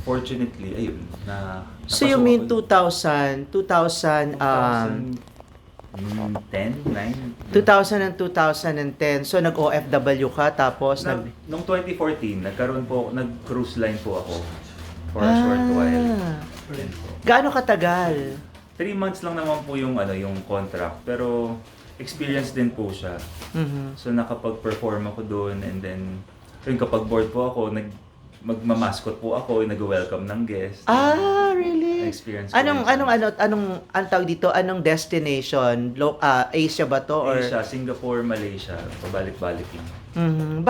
fortunately, ayun, So you napasok mean ako 2010, 9? 2000 and 2010. So nag-OFW ka tapos Nung 2014, nag-cruise line po ako for a short while. Yan po. Gaano katagal? 3 months lang naman po yung yung contract, pero experience din po siya. Mhm. So nakapag-perform ako doon, and then kapag bored po ako, magmamaskot po ako, nag-welcome ng guest. Really? Na-experience ko Anong rin siya. anong tawag dito? Anong destination? Asia ba to or Asia, Singapore, Malaysia, pabalik-balik lang.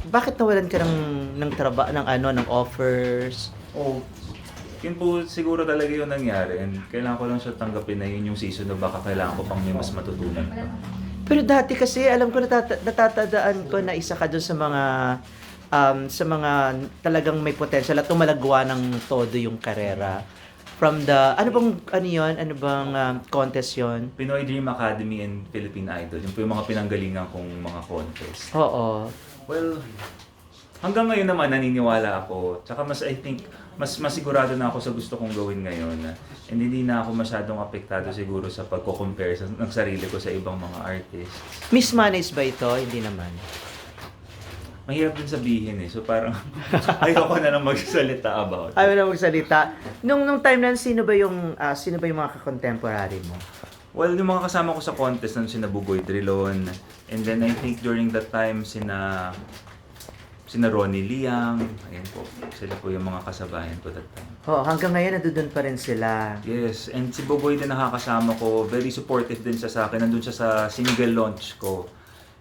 Bakit nawalan ka ng trabaho ng offers? Oh, yun po siguro talaga yung nangyari, and kailangan ko lang siya tanggapin na yun yung season na baka kailangan ko pang may mas matutunan pa. Pero dati kasi alam ko natatandaan ko na isa ka doon sa mga talagang may potential at tumalagwa ng todo yung karera. From the ano bang contest yon? Pinoy Dream Academy and Philippine Idol, yun po yung mga pinanggalingan kong mga contest. Oo. Well, hanggang ngayon naman naniniwala ako. Tsaka I think mas masigurado na ako sa gusto kong gawin ngayon. And hindi na ako masyadong apektado siguro sa pagko-compare ng sarili ko sa ibang mga artists. Mismanaged ba ito? Hindi naman. Mahirap din sabihin eh. So parang ayoko na lang magsalita about it. Ayaw na magsalita. Nung time na sino ba yung mga ka-contemporary mo? Well, yung mga kasama ko sa contest na sina Bugoy Trilon, and then I think during that time sina Ronnie Liang, ayan po, sila po yung mga kasabayan ko that time. Hanggang ngayon nandoon pa rin sila. Yes, and si Bugoy din nakakasama ko, very supportive din siya sa akin, nandun siya sa single launch ko.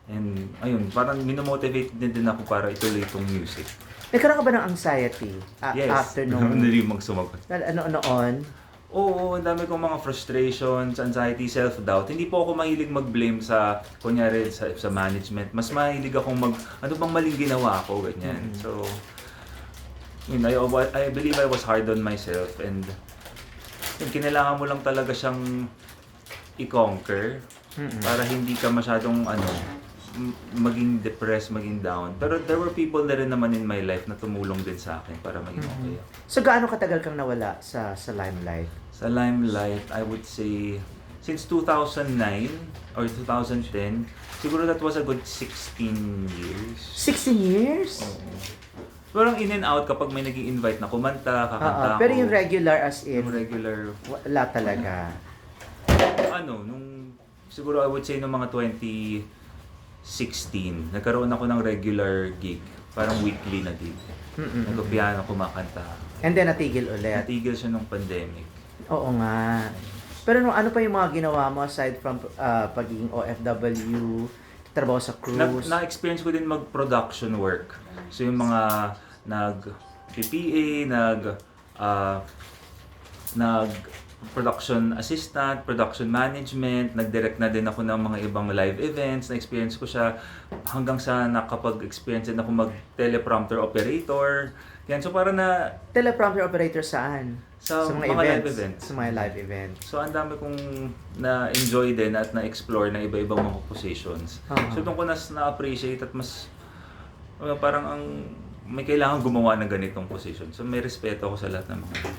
And ayun, parang minomotivate din ako para ituloy itong music. Nagkaroon ka ba ng anxiety Yes, after nung hindi magsumagot. noon? Oo, ang dami kong mga frustrations, anxiety, self-doubt. Hindi po ako mahilig mag-blame sa, kunyari, sa management. Mas mahilig akong ano bang maling ginawa ko, ganyan. So, I believe I was hard on myself, and kinailangan mo lang talaga siyang i-conquer para hindi ka masyadong maging depressed, maging down. Pero there were people na rin naman in my life na tumulong din sa akin para maging okay. So gaano katagal kang nawala sa limelight? Sa limelight, I would say since 2009 or 2010, siguro that was a good 16 years. 16 years? Oo. Parang in and out kapag may naging invite na kumanta, kakanta ako. Pero yung regular as in, Yung regular, wala talaga. siguro I would say nung mga 2016, nagkaroon ako ng regular gig. Parang weekly na gig. Nag-piano, kumakanta. And then natigil ulit. Natigil siya nung pandemic. Oo nga. Pero ano pa yung mga ginawa mo aside from pagiging OFW, trabaho sa cruise? Na-experience ko din mag-production work. So yung mga nag-PPA, nag-production assistant, production management, nag-direct na din ako ng mga ibang live events. Na-experience ko siya hanggang sa nakapag-experience din ako mag-teleprompter operator. Yan, so para na... Teleprompter operator saan? Sa mga live events. Sa mga live events. So, ang dami kong na-enjoy din at na-explore na iba-ibang mga positions. So, doon ko na-appreciate at mas parang may kailangan gumawa ng ganitong position. So, may respeto ako sa lahat ng mga.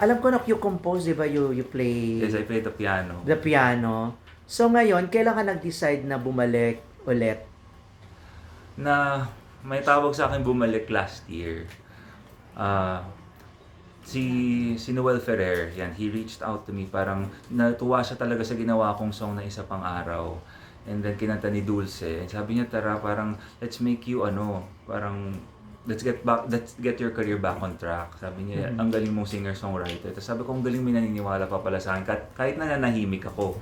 Alam ko na you compose, di ba? You play Yes, I play the piano. the piano. So, ngayon, kailan ka nag-decide na bumalik ulit? Na may tawag sa akin bumalik last year. Si Noel Ferrer, yan, he reached out to me, parang natuwa siya talaga sa ginawa kong song na Isa Pang Araw. And then kinanta ni Dulce. And sabi niya, tara, parang let's make you parang let's get your career back on track. Sabi niya, ang galing mong singer-songwriter. Tapos sabi ko, ang galing, may naniniwala pa pala sa akin kahit na nanahimik ako.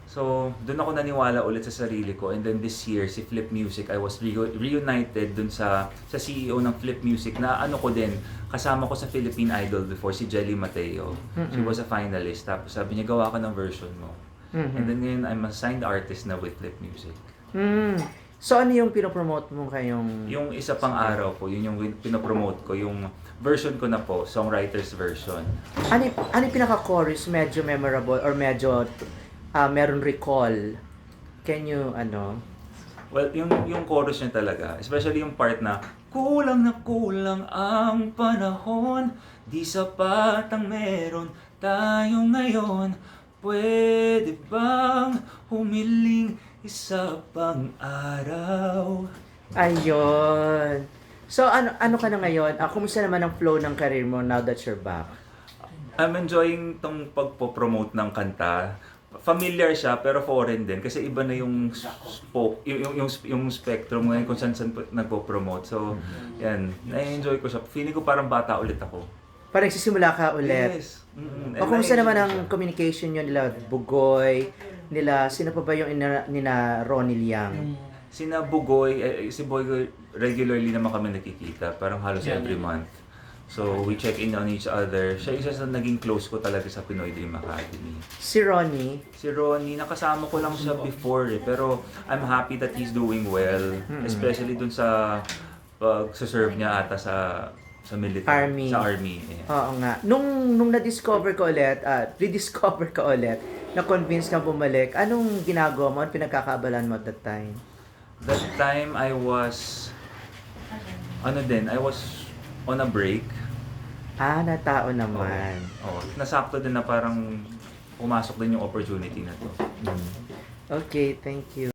So, doon ako naniwala ulit sa sarili ko. And then this year, si Flip Music, I was reunited doon sa CEO ng Flip Music na ko din, kasama ko sa Philippine Idol before, si Jelly Mateo. She was a finalist. Tapos sabi niya, gawa ka ng version mo. And then ngayon, I'm a signed artist na with Flip Music. So, ano yung pinopromote mo kayong... Yung Isa Pang Araw po, yun yung pinopromote ko, yung version ko na po, songwriter's version. Ano yung pinaka-chorus medyo memorable or medyo meron recall? Can you, Well, yung chorus niya talaga, especially yung part na kulang ang panahon, di sapat ang meron tayo ngayon. Pwede bang humiling isa pang araw? Ayun. So, ano ka na ngayon? Kumusta naman ang flow ng career mo now that you're back? I'm enjoying tong pagpo-promote ng kanta. Familiar siya pero foreign din kasi iba na yung yung spectrum ngayon kung saan nagpo-promote. So, yan, na-enjoy ko siya. Feeling ko parang bata ulit ako. Parang nagsisimula ka ulit. Yes. Mm-mm. O kumusta naman ang communication nyo nila Bugoy, nila, sino pa ba yung nina Ronnie Liang? Sina Bugoy, si Boy regularly naman kami nakikita, parang halos every month. So, we check in on each other. Siya isa sa naging close ko talaga sa Pinoy Dream Academy. Si Ronnie, Si Ronnie, nakasama ko lang siya before pero I'm happy that he's doing well. Especially dun sa pag-serve niya ata sa military. Army. Sa army. Yeah. oo nga. Nung na-discover ka ulit, rediscover ka ulit, na-convince kang bumalik, anong ginagawa mo? Anong pinagkakabalan mo at that time? That time I was, I was on a break. Natao naman. Nasakto din na parang pumasok din yung opportunity na to. Okay, thank you.